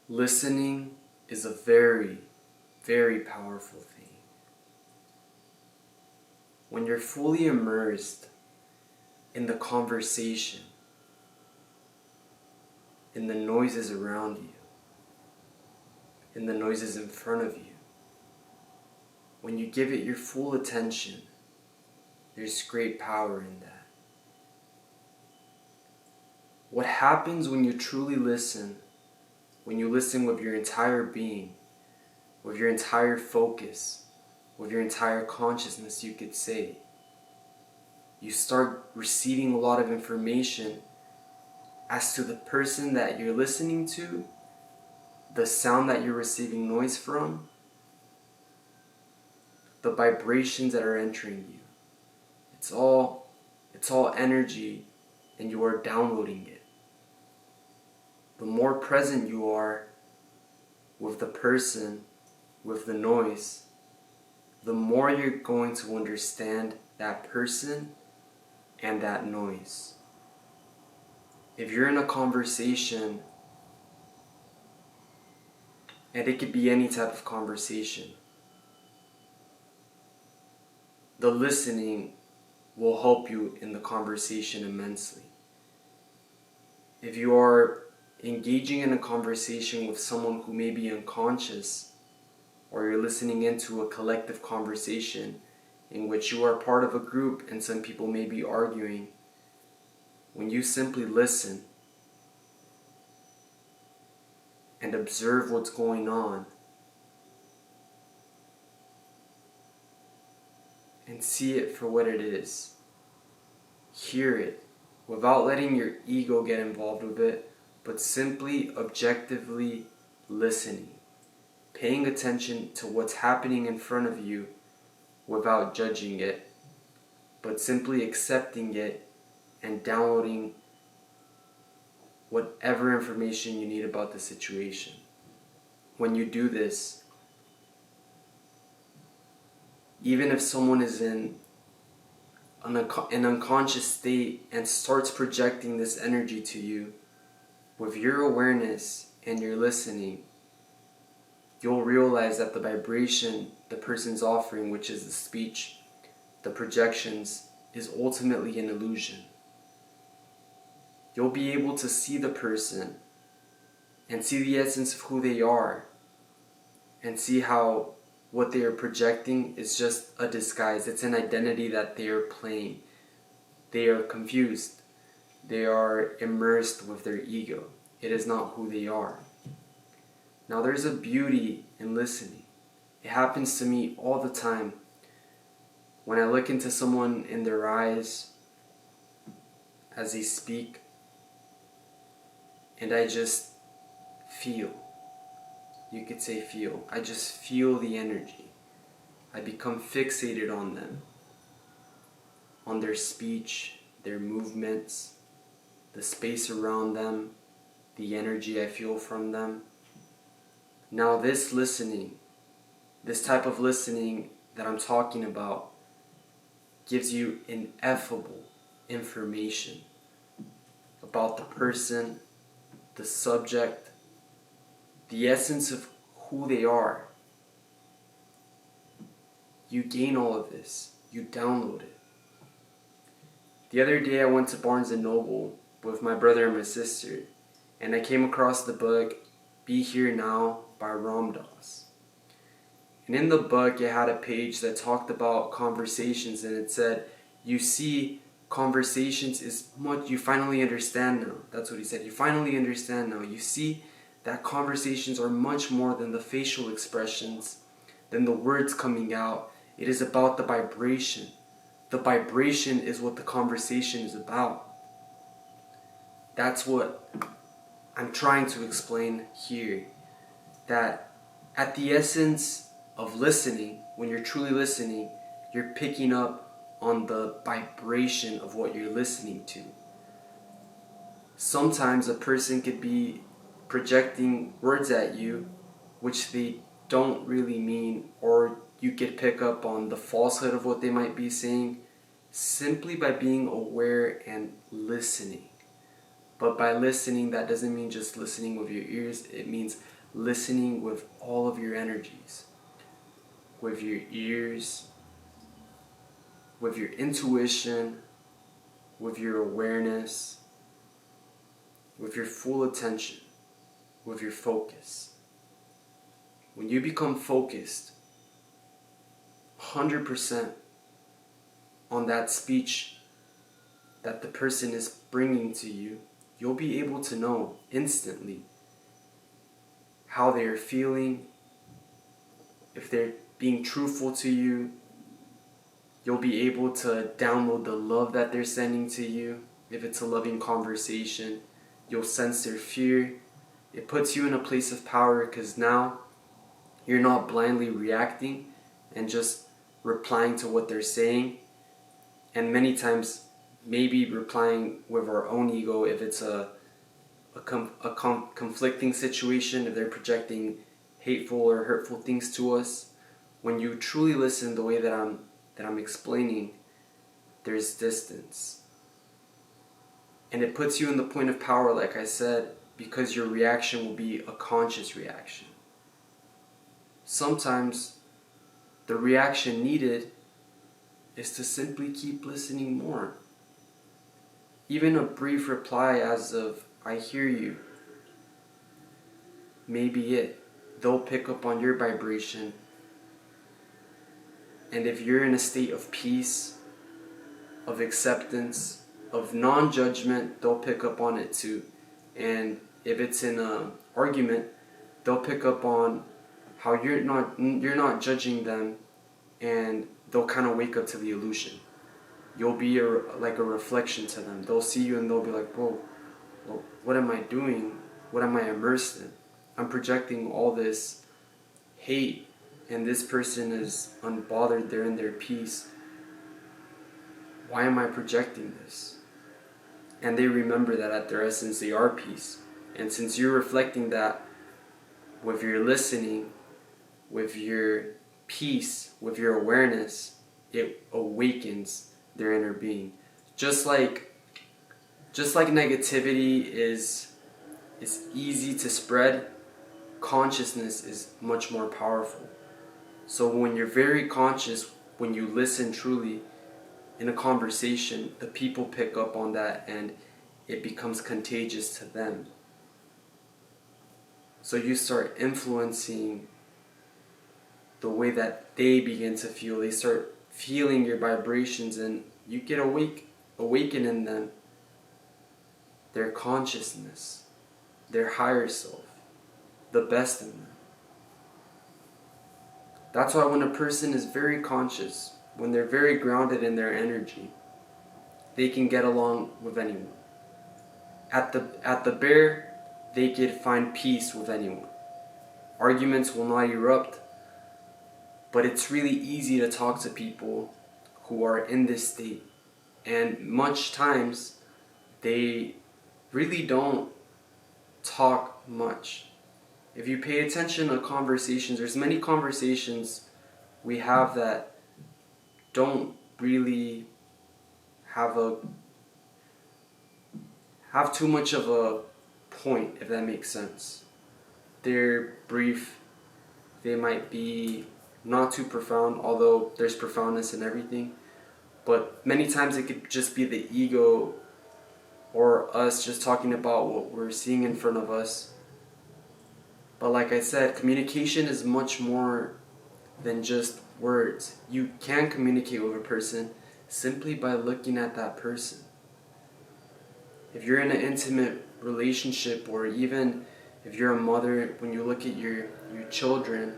Listening is a very, very powerful thing. When you're fully immersed in the conversation, in the noises around you, in the noises in front of you, when you give it your full attention, there's great power in that. What happens when you truly listen, when you listen with your entire being, with your entire focus, with your entire consciousness, you could say, you start receiving a lot of information as to the person that you're listening to, the sound that you're receiving noise from, the vibrations that are entering you. It's all energy, and you are downloading it. The more present you are with the person, with the noise, the more you're going to understand that person and that noise. If you're in a conversation, and it could be any type of conversation, the listening will help you in the conversation immensely. If you are engaging in a conversation with someone who may be unconscious, or you're listening into a collective conversation in which you are part of a group and some people may be arguing, when you simply listen and observe what's going on and see it for what it is, hear it without letting your ego get involved with it, but simply objectively listening, paying attention to what's happening in front of you without judging it, but simply accepting it and downloading whatever information you need about the situation. When you do this, even if someone is in an unconscious state and starts projecting this energy to you, with your awareness and your listening, you'll realize that the vibration the person's offering, which is the speech, the projections, is ultimately an illusion. You'll be able to see the person and see the essence of who they are, and see how what they are projecting is just a disguise. It's an identity that they are playing. They are confused. They are immersed with their ego. It is not who they are. Now there's a beauty in listening. It happens to me all the time. When I look into someone in their eyes as they speak, and I just feel. You could say feel. I just feel the energy. I become fixated on them, on their speech, their movements, the space around them, the energy I feel from them. Now this listening, this type of listening that I'm talking about, gives you ineffable information about the person, the subject, the essence of who they are. You gain all of this. You download it. The other day I went to Barnes & Noble with my brother and my sister, and I came across the book Be Here Now by Ram Dass. And in the book it had a page that talked about conversations, and it said, you see, conversations is what you finally understand now. That's what he said. You finally understand now. You see that conversations are much more than the facial expressions, than the words coming out. It is about the vibration. The vibration is what the conversation is about. That's what I'm trying to explain here. That at the essence of listening, when you're truly listening, you're picking up on the vibration of what you're listening to. Sometimes a person could be projecting words at you which they don't really mean, or you could pick up on the falsehood of what they might be saying simply by being aware and listening. But by listening, that doesn't mean just listening with your ears. It means listening with all of your energies. With your ears, with your intuition, with your awareness, with your full attention, with your focus. When you become focused 100% on that speech that the person is bringing to you, you'll be able to know instantly how they're feeling, if they're being truthful to you. You'll be able to download the love that they're sending to you. If it's a loving conversation, you'll sense their fear. It puts you in a place of power because now you're not blindly reacting and just replying to what they're saying. And many times, maybe replying with our own ego if it's a conflicting situation, if they're projecting hateful or hurtful things to us. When you truly listen the way that I'm explaining, there's distance. And it puts you in the point of power, like I said, because your reaction will be a conscious reaction. Sometimes the reaction needed is to simply keep listening more. Even a brief reply as of, I hear you, may be it. They'll pick up on your vibration. And if you're in a state of peace, of acceptance, of non-judgment, they'll pick up on it too. And if it's in an argument, they'll pick up on how you're not judging them, and they'll kind of wake up to the illusion. You'll be like a reflection to them. They'll see you and they'll be like, whoa, well, what am I doing? What am I immersed in? I'm projecting all this hate, and this person is unbothered, they're in their peace. Why am I projecting this? And they remember that at their essence they are peace. And since you're reflecting that with your listening, with your peace, with your awareness, it awakens their inner being. Just like negativity is easy to spread, consciousness is much more powerful. So when you're very conscious, when you listen truly in a conversation, the people pick up on that and it becomes contagious to them. So you start influencing the way that they begin to feel. They start feeling your vibrations, and you get awaken in them their consciousness, their higher self, the best in them. That's why when a person is very conscious, when they're very grounded in their energy, they can get along with anyone. At the bare, they can find peace with anyone. Arguments will not erupt, but it's really easy to talk to people who are in this state. And much times, they really don't talk much. If you pay attention to conversations, there's many conversations we have that don't really have too much of a point, if that makes sense. They're brief, they might be not too profound, although there's profoundness in everything. But many times it could just be the ego or us just talking about what we're seeing in front of us. But like I said, communication is much more than just words. You can communicate with a person simply by looking at that person. If you're in an intimate relationship, or even if you're a mother, when you look at your children,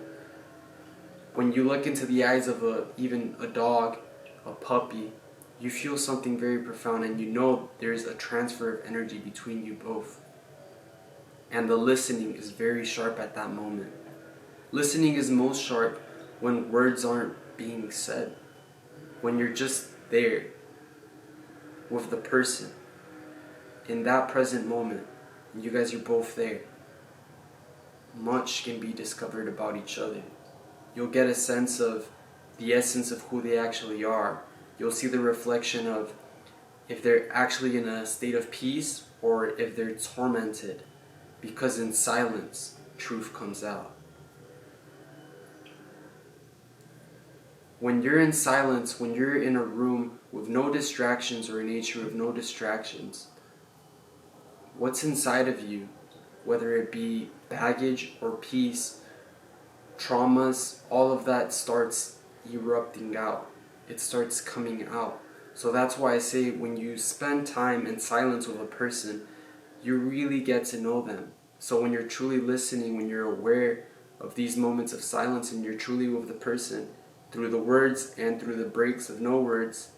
when you look into the eyes of even a dog, a puppy, you feel something very profound, and you know there's a transfer of energy between you both. And the listening is very sharp at that moment. Listening is most sharp when words aren't being said. When you're just there with the person in that present moment, and you guys are both there, much can be discovered about each other. You'll get a sense of the essence of who they actually are. You'll see the reflection of if they're actually in a state of peace or if they're tormented, because in silence, truth comes out. When you're in silence, when you're in a room with no distractions or a nature of no distractions, what's inside of you, whether it be baggage or peace, traumas, all of that starts erupting out. It starts coming out. So that's why I say when you spend time in silence with a person, you really get to know them. So when you're truly listening, when you're aware of these moments of silence and you're truly with the person, through the words and through the breaks of no words,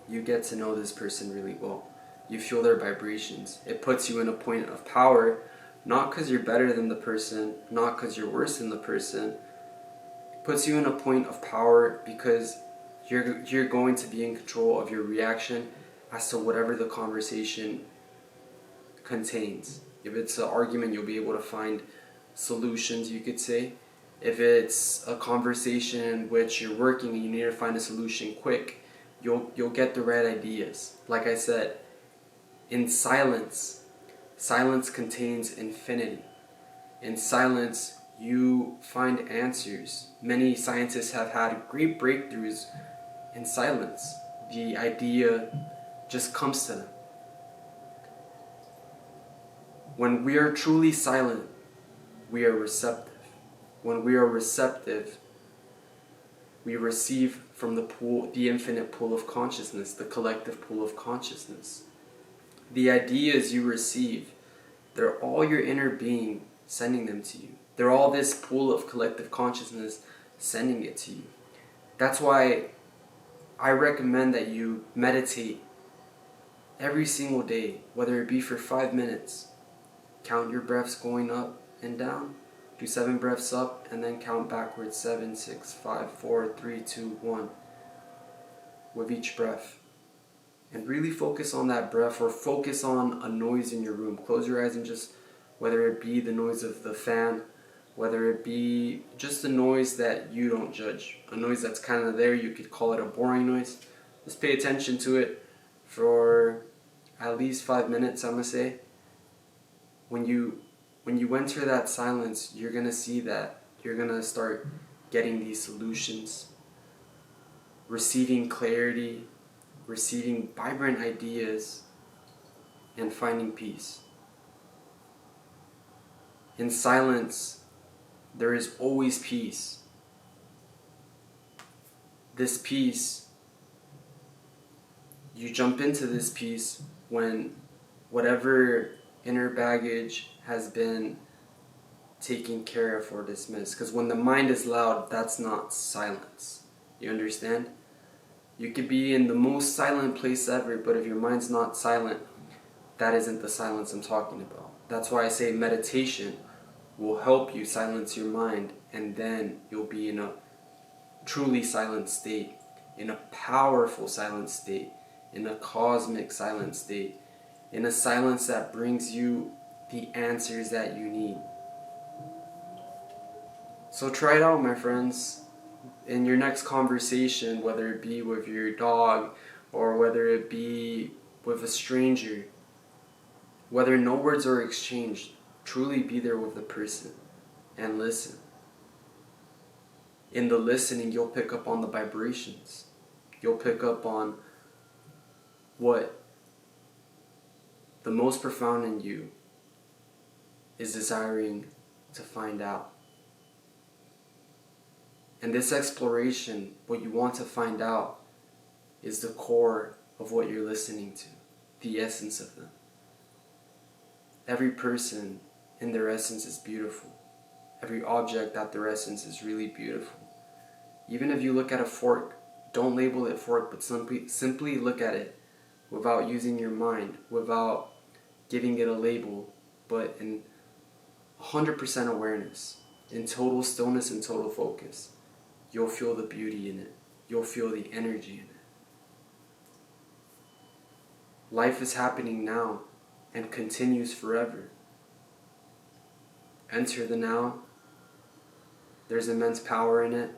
you get to know this person really well. You feel their vibrations. It puts you in a point of power, not because you're better than the person, not because you're worse than the person. It puts you in a point of power because you're going to be in control of your reaction as to whatever the conversation contains. If it's an argument, you'll be able to find solutions, you could say. If it's a conversation in which you're working and you need to find a solution quick, you'll get the right ideas. Like I said, in silence contains infinity. In silence, you find answers. Many scientists have had great breakthroughs in silence. The idea just comes to them. When we are truly silent, we are receptive. When we are receptive, we receive from the pool, the infinite pool of consciousness, the collective pool of consciousness. The ideas you receive, they're all your inner being sending them to you. They're all this pool of collective consciousness sending it to you. That's why I recommend that you meditate every single day, whether it be for 5 minutes. Count your breaths going up and down. Do 7 breaths up and then count backwards. 7, 6, 5, 4, 3, 2, 1 with each breath. And really focus on that breath, or focus on a noise in your room. Close your eyes and just, whether it be the noise of the fan, whether it be just a noise that you don't judge, a noise that's kind of there, you could call it a boring noise. Just pay attention to it for at least 5 minutes, I'm going to say. When you enter that silence, you're going to see that you're going to start getting these solutions, receiving clarity, receiving vibrant ideas, and finding peace. In silence, there is always peace. This peace, you jump into this peace when whatever inner baggage has been taken care of or dismissed. Because when the mind is loud, that's not silence. You understand? You could be in the most silent place ever, but if your mind's not silent, that isn't the silence I'm talking about. That's why I say meditation will help you silence your mind, and then you'll be in a truly silent state, in a powerful silent state, in a cosmic silent state, in a silence that brings you the answers that you need. So try it out, my friends. In your next conversation, whether it be with your dog or whether it be with a stranger, whether no words are exchanged, truly be there with the person and listen. In the listening, you'll pick up on the vibrations. You'll pick up on what the most profound in you is desiring to find out. And this exploration, what you want to find out, is the core of what you're listening to, the essence of them. Every person in their essence is beautiful. Every object at their essence is really beautiful. Even if you look at a fork, don't label it fork, but simply look at it without using your mind, without giving it a label, but in 100% awareness, in total stillness and total focus. You'll feel the beauty in it. You'll feel the energy in it. Life is happening now and continues forever. Enter the now. There's immense power in it.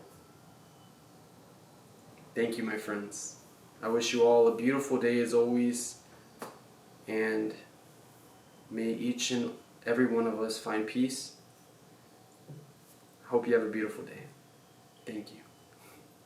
Thank you, my friends. I wish you all a beautiful day as always, and May each and every one of us find peace. Hope you have a beautiful day. Thank you.